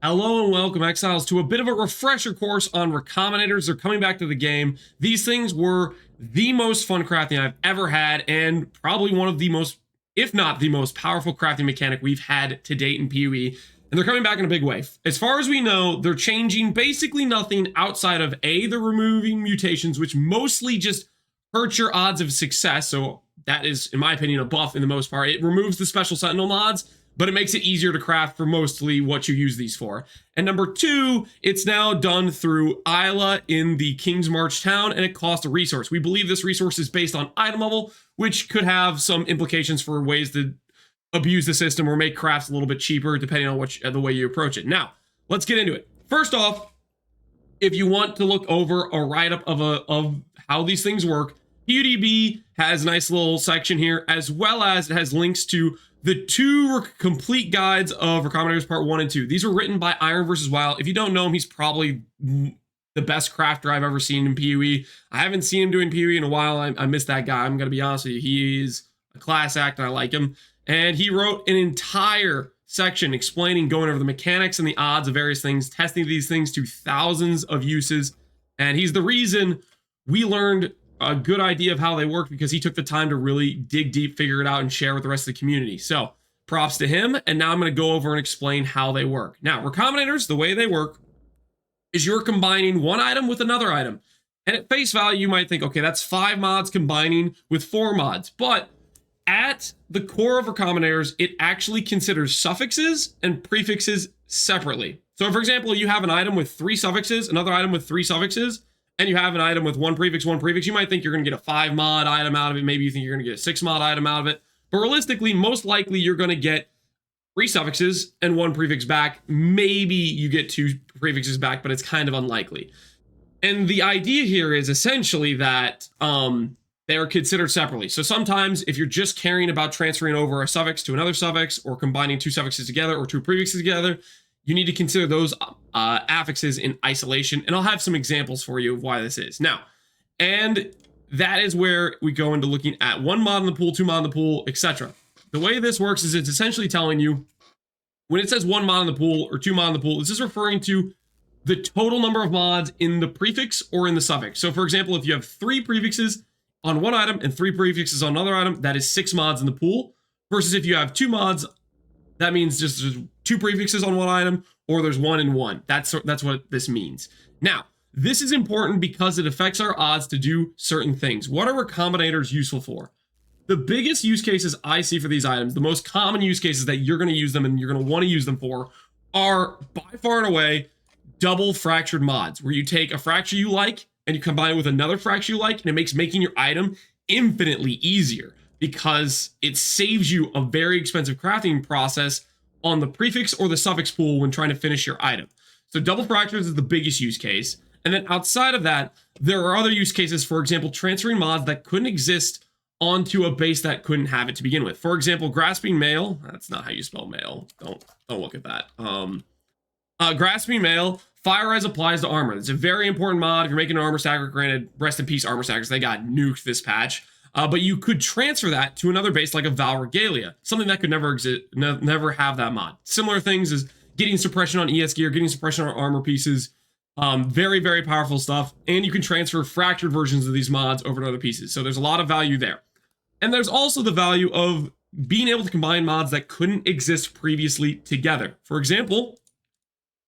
Hello and welcome, Exiles, to a bit of a refresher course on Recombinators. They're coming back to the game. These things were the most fun crafting I've ever had, and probably one of the most, if not the most powerful crafting mechanic we've had to date in PoE. And they're coming back in a big way. As far as we know, they're changing basically nothing outside of they're removing mutations, which mostly just hurt your odds of success. So that is, in my opinion, a buff in the most part. It removes the special sentinel mods, but it makes it easier to craft for mostly what you use these for. And number two, it's now done through Isla in the King's March town, and it costs a resource. We believe this resource is based on item level, which could have some implications for ways to abuse the system or make crafts a little bit cheaper, depending on the way you approach it. Now, let's get into it. First off, if you want to look over a write-up of how these things work, POEDB has a nice little section here, as well as it has links to the two complete guides of Recombinators Part 1 and 2. These were written by IronVsWild. If you don't know him, he's probably the best crafter I've ever seen in PoE. I haven't seen him doing PoE in a while. I miss that guy. I'm going to be honest with you. He is a class act, and I like him. And he wrote an entire section explaining, going over the mechanics and the odds of various things, testing these things to thousands of uses. And he's the reason we learned a good idea of how they work, because he took the time to really dig deep, figure it out, and share with the rest of the community. So props to him. And now I'm going to go over and explain how they work. Now, Recombinators, the way they work is you're combining one item with another item. And at face value, you might think, okay, that's 5 mods combining with 4 mods. But at the core of Recombinators, it actually considers suffixes and prefixes separately. So for example, you have an item with 3 suffixes, another item with 3 suffixes, and you have an item with 1 prefix, 1 prefix. You might think you're going to get a 5 mod item out of it. Maybe you think you're going to get a 6 mod item out of it. But realistically, most likely you're going to get 3 suffixes and 1 prefix back. Maybe you get 2 prefixes back, but it's kind of unlikely. And the idea here is essentially that they are considered separately. So sometimes if you're just caring about transferring over a suffix to another suffix, or combining 2 suffixes together or 2 prefixes together, you need to consider those affixes in isolation. And I'll have some examples for you of why this is. Now, and that is where we go into looking at 1 mod in the pool, 2 mod in the pool, etc. The way this works is it's essentially telling you, when it says 1 mod in the pool or 2 mod in the pool, this is referring to the total number of mods in the prefix or in the suffix. So for example, if you have 3 prefixes on one item and 3 prefixes on another item, that is 6 mods in the pool. Versus if you have 2 mods, that means just there's 2 prefixes on one item, or there's 1 and 1. That's what this means. Now, this is important because it affects our odds to do certain things. What are recombinators useful for? The biggest use cases I see for these items, the most common use cases that you're going to use them and you're going to want to use them for, are by far and away double fractured mods, where you take a fracture you like and you combine it with another fracture you like, and it makes making your item infinitely easier, because it saves you a very expensive crafting process on the prefix or the suffix pool when trying to finish your item. So double fractures is the biggest use case. And then outside of that, there are other use cases, for example, transferring mods that couldn't exist onto a base that couldn't have it to begin with. For example, grasping mail, that's not how you spell mail. Don't look at that. Grasping mail, fire res applies to armor. It's a very important mod. If you're making an armor stacker, granted, rest in peace armor stackers, they got nuked this patch. But you could transfer that to another base like a Val Regalia, something that could never exist, never have that mod. Similar things as getting suppression on ES gear, getting suppression on armor pieces. Very, very powerful stuff. And you can transfer fractured versions of these mods over to other pieces. So there's a lot of value there. And there's also the value of being able to combine mods that couldn't exist previously together. For example,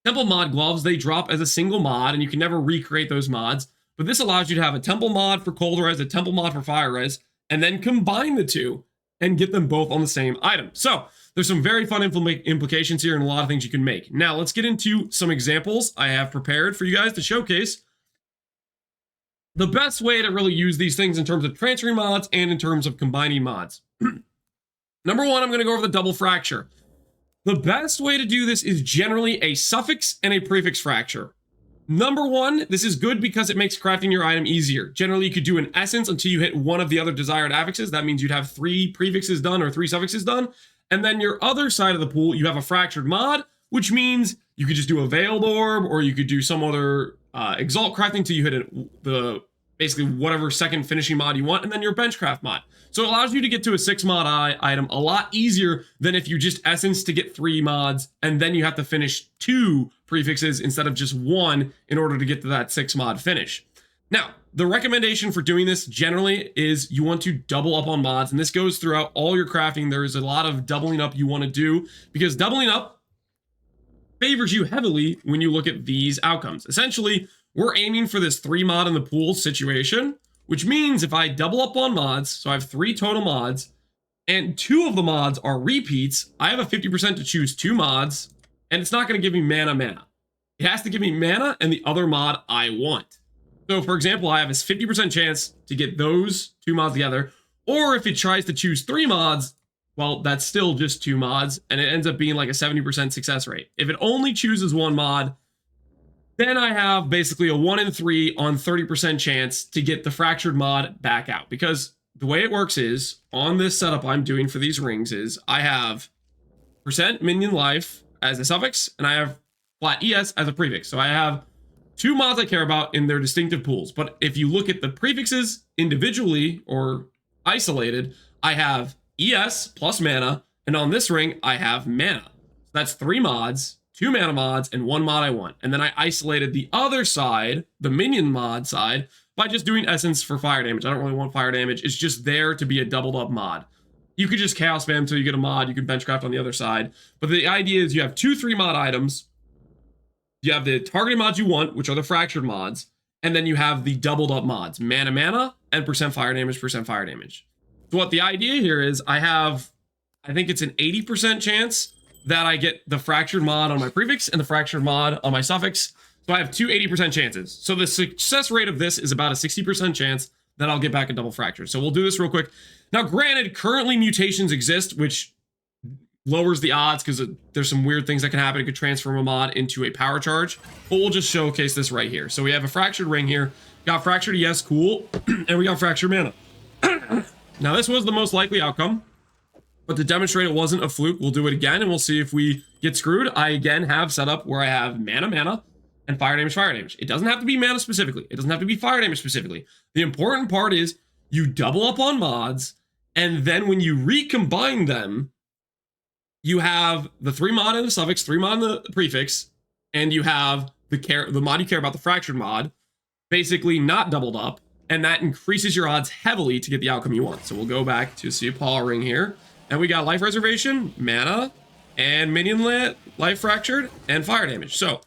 temple mod gloves, they drop as a single mod, and you can never recreate those mods. But this allows you to have a temple mod for cold res, a temple mod for fire res, and then combine the two and get them both on the same item. So there's some very fun implications here and a lot of things you can make. Now let's get into some examples I have prepared for you guys to showcase the best way to really use these things in terms of transferring mods and in terms of combining mods. Number 1, I'm going to go over the double fracture. The best way to do this is generally a suffix and a prefix fracture. Number 1, this is good because it makes crafting your item easier. Generally, you could do an essence until you hit one of the other desired affixes. That means you'd have 3 prefixes done or 3 suffixes done. And then your other side of the pool, you have a fractured mod, which means you could just do a veiled orb, or you could do some other exalt crafting till you hit the basically whatever second finishing mod you want, and then your benchcraft mod. So it allows you to get to a 6 mod item a lot easier than if you just essence to get 3 mods, and then you have to finish 2 prefixes instead of just 1 in order to get to that 6 mod finish. Now, the recommendation for doing this generally is you want to double up on mods, and this goes throughout all your crafting. There is a lot of doubling up you want to do, because doubling up favors you heavily when you look at these outcomes. Essentially, we're aiming for this 3 mod in the pool situation, which means if I double up on mods, so I have 3 total mods, and 2 of the mods are repeats, I have a 50% to choose 2 mods, and it's not going to give me mana. It has to give me mana and the other mod I want. So for example, I have this 50% chance to get those 2 mods together, or if it tries to choose 3 mods, well, that's still just 2 mods, and it ends up being like a 70% success rate. If it only chooses 1 mod, then I have basically a 1 in 3 on 30% chance to get the fractured mod back out. Because the way it works is, on this setup I'm doing for these rings is, I have percent minion life as a suffix, and I have flat ES as a prefix. So I have 2 mods I care about in their distinctive pools. But if you look at the prefixes individually or isolated, I have ES plus mana, and on this ring, I have mana. So that's 3 mods, 2 mana mods, and 1 mod I want. And then I isolated the other side, the minion mod side, by just doing essence for fire damage. I don't really want fire damage. It's just there to be a doubled up mod. You could just chaos spam until you get a mod. You can benchcraft on the other side. But the idea is you have 2 3 mod items. You have the targeted mods you want, which are the fractured mods. And then you have the doubled up mods, mana, and percent fire damage. So what the idea here is, I think it's an 80% chance that I get the fractured mod on my prefix and the fractured mod on my suffix. So I have 2 80% chances. So the success rate of this is about a 60% chance that I'll get back a double fracture. So we'll do this real quick. Now, granted, currently mutations exist, which lowers the odds because there's some weird things that can happen. It could transform a mod into a power charge, but we'll just showcase this right here. So we have a fractured ring here. Got fractured, yes, cool. And we got fractured mana. Now, this was the most likely outcome. But to demonstrate it wasn't a fluke, we'll do it again, and we'll see if we get screwed. I, again, have set up where I have mana, and fire damage. It doesn't have to be mana specifically. It doesn't have to be fire damage specifically. The important part is you double up on mods, and then when you recombine them, you have the 3 mod in the suffix, 3 mod in the prefix, and you have the mod you care about, the fractured mod, basically not doubled up, and that increases your odds heavily to get the outcome you want. So we'll go back to see a paw ring here. And we got life reservation, mana, and minion life fractured, and fire damage. So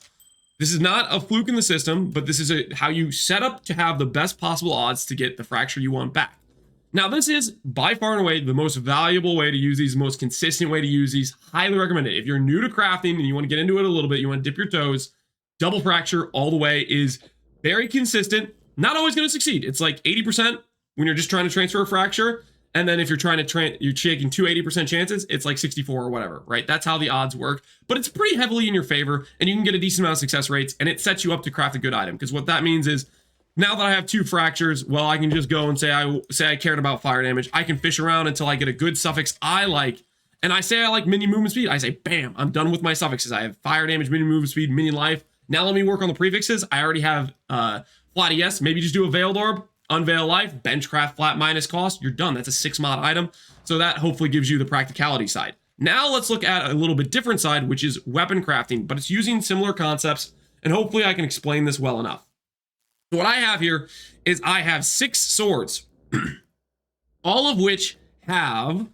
this is not a fluke in the system, but this is how you set up to have the best possible odds to get the fracture you want back. Now, this is by far and away the most valuable way to use these, the most consistent way to use these. Highly recommend it. If you're new to crafting and you want to get into it a little bit, you want to dip your toes, double fracture all the way is very consistent. Not always going to succeed. It's like 80% when you're just trying to transfer a fracture. And then if you're trying to you're taking 2 80% chances, it's like 64 or whatever, right? That's how the odds work. But it's pretty heavily in your favor, and you can get a decent amount of success rates, and it sets you up to craft a good item. Because what that means is, now that I have 2 fractures, well, I can just go and say I cared about fire damage. I can fish around until I get a good suffix I like. And I say I like minion movement speed. I say, bam, I'm done with my suffixes. I have fire damage, minion movement speed, minion life. Now let me work on the prefixes. I already have flat ES. Maybe just do a veiled orb. Unveil life, benchcraft flat minus cost, you're done. That's a 6 mod item. So that hopefully gives you the practicality side. Now let's look at a little bit different side, which is weapon crafting, but it's using similar concepts, and hopefully I can explain this well enough. So what I have here is I have 6 swords, all of which have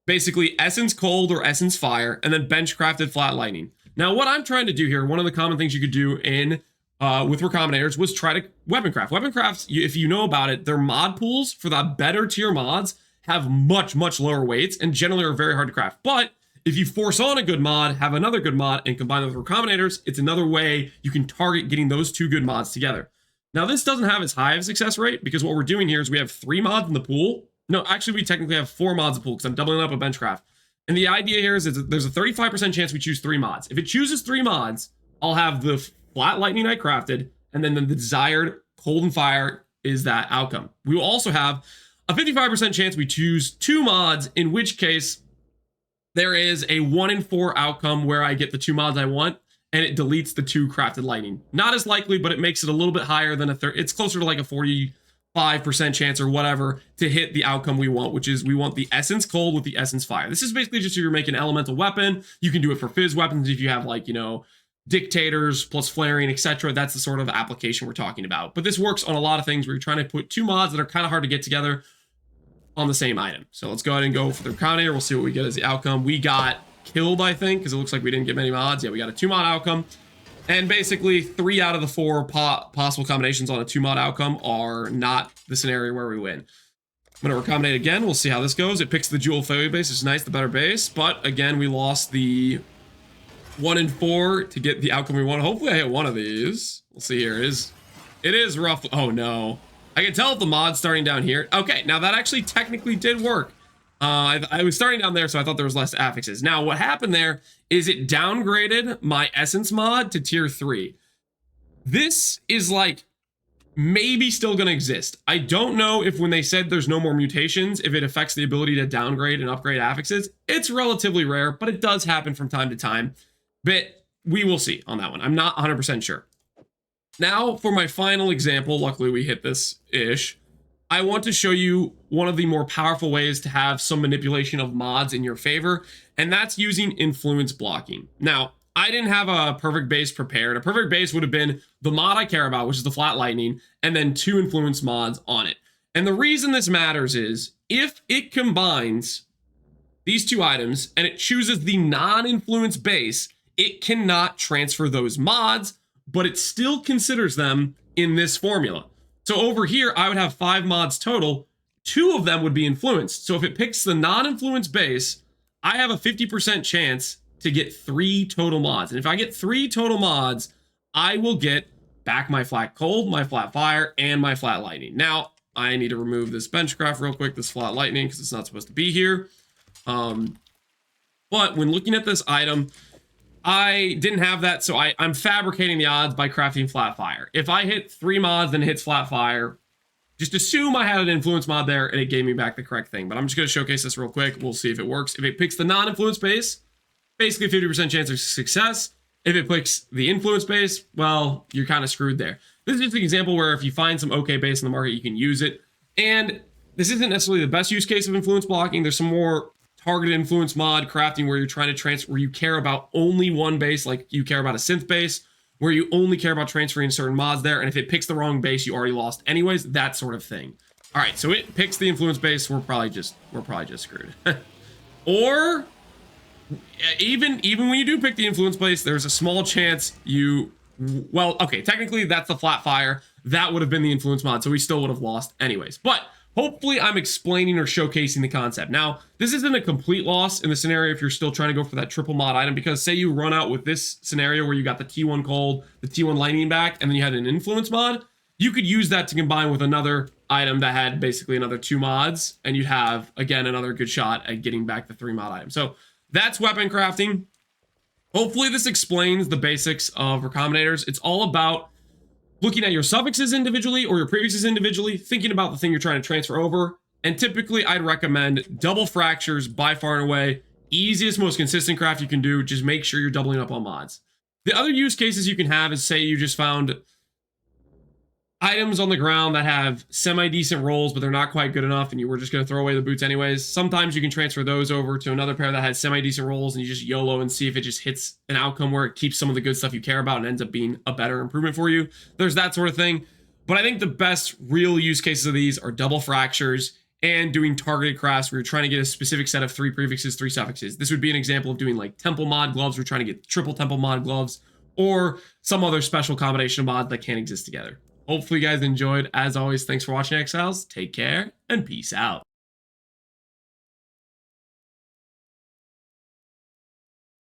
basically essence cold or essence fire, and then benchcrafted flat lightning. Now what I'm trying to do here, one of the common things you could do in with Recombinators was try to weapon craft. Weapon crafts, if you know about it, their mod pools for the better tier mods have much, much lower weights and generally are very hard to craft. But if you force on a good mod, have another good mod, and combine them with Recombinators, it's another way you can target getting those 2 good mods together. Now, this doesn't have as high of a success rate because what we're doing here is we have 3 mods in the pool. No, actually, we technically have 4 mods in the pool because I'm doubling up a benchcraft. And the idea here is there's a 35% chance we choose 3 mods. If it chooses 3 mods, I'll have the flat lightning I crafted, and then the desired cold and fire is that outcome. We will also have a 55% chance we choose 2 mods, in which case there is a 1 in 4 outcome where I get the 2 mods I want, and it deletes the 2 crafted lightning. Not as likely, but it makes it a little bit higher than a third. It's closer to like a 45% chance or whatever to hit the outcome we want, which is we want the essence cold with the essence fire. This is basically just if you're making an elemental weapon. You can do it for fizz weapons if you have like, you know, dictators plus flaring, etc. That's the sort of application we're talking about. But this works on a lot of things where you're trying to put 2 mods that are kind of hard to get together on the same item. So let's go ahead and go for the Recombinator. We'll see what we get as the outcome. We got killed, I think, because it looks like we didn't get many mods. Yeah, we got a 2 mod outcome. And basically 3 out of the 4 possible combinations on a 2 mod outcome are not the scenario where we win. I'm going to recombinate again. We'll see how this goes. It picks the Jewel Failure base. It's nice, the better base. But again, we lost the 1 and 4 to get the outcome we want. Hopefully I hit one of these. We'll see here. It is rough. Oh no. I can tell if the mod's starting down here. Okay, now that actually technically did work. I was starting down there, so I thought there was less affixes. Now what happened there is it downgraded my essence mod to tier 3. This is like maybe still gonna exist. I don't know if when they said there's no more mutations, if it affects the ability to downgrade and upgrade affixes. It's relatively rare, but it does happen from time to time. But we will see on that one. I'm not 100% sure. Now for my final example, luckily we hit this-ish. I want to show you one of the more powerful ways to have some manipulation of mods in your favor, and that's using influence blocking. Now, I didn't have a perfect base prepared. A perfect base would have been the mod I care about, which is the flat lightning, and then 2 influence mods on it. And the reason this matters is if it combines these 2 items and it chooses the non-influence base, it cannot transfer those mods, but it still considers them in this formula. So over here, I would have 5 mods total. 2 of them would be influenced. So if it picks the non-influence base, I have a 50% chance to get 3 total mods. And if I get 3 total mods, I will get back my flat cold, my flat fire, and my flat lightning. Now, I need to remove this benchcraft real quick, this flat lightning, because it's not supposed to be here. But when looking at this item, I didn't have that, so I'm fabricating the odds by crafting flat fire. If I hit 3 mods and it hits flat fire, just assume I had an influence mod there and it gave me back the correct thing. But I'm just going to showcase this real quick. We'll see if it works. If it picks the non-influence base, basically 50% chance of success. If it picks the influence base, well, you're kind of screwed there. This is just an example where if you find some okay base in the market, you can use it. And this isn't necessarily the best use case of influence blocking. There's some more targeted influence mod crafting where you're trying to transfer, where you care about only one base, like you care about a synth base, where you only care about transferring certain mods there. And if it picks the wrong base, you already lost anyways, that sort of thing. All right, so it picks the influence base. We're probably just screwed. Or even when you do pick the influence base, there's a small chance you, well, okay, technically that's the flat fire. That would have been the influence mod, so we still would have lost anyways. But hopefully I'm explaining or showcasing the concept. Now, this isn't a complete loss in the scenario if you're still trying to go for that triple mod item, because say you run out with this scenario where you got the T1 cold, the T1 lightning back, and then you had an influence mod, you could use that to combine with another item that had basically another 2 mods, and you'd have, again, another good shot at getting back the 3 mod item. So that's weapon crafting. Hopefully this explains the basics of recombinators. It's all about looking at your suffixes individually or your prefixes individually, thinking about the thing you're trying to transfer over. And typically I'd recommend double fractures by far and away. Easiest, most consistent craft you can do. Just make sure you're doubling up on mods. The other use cases you can have is, say you just found items on the ground that have semi-decent rolls, but they're not quite good enough, and you were just going to throw away the boots anyways. Sometimes you can transfer those over to another pair that has semi-decent rolls, and you just YOLO and see if it just hits an outcome where it keeps some of the good stuff you care about and ends up being a better improvement for you. There's that sort of thing. But I think the best real use cases of these are double fractures and doing targeted crafts where you're trying to get a specific set of 3 prefixes, 3 suffixes. This would be an example of doing like temple mod gloves. We're trying to get triple temple mod gloves, or some other special combination of mods that can't exist together. Hopefully you guys enjoyed. As always, thanks for watching, Exiles. Take care and peace out.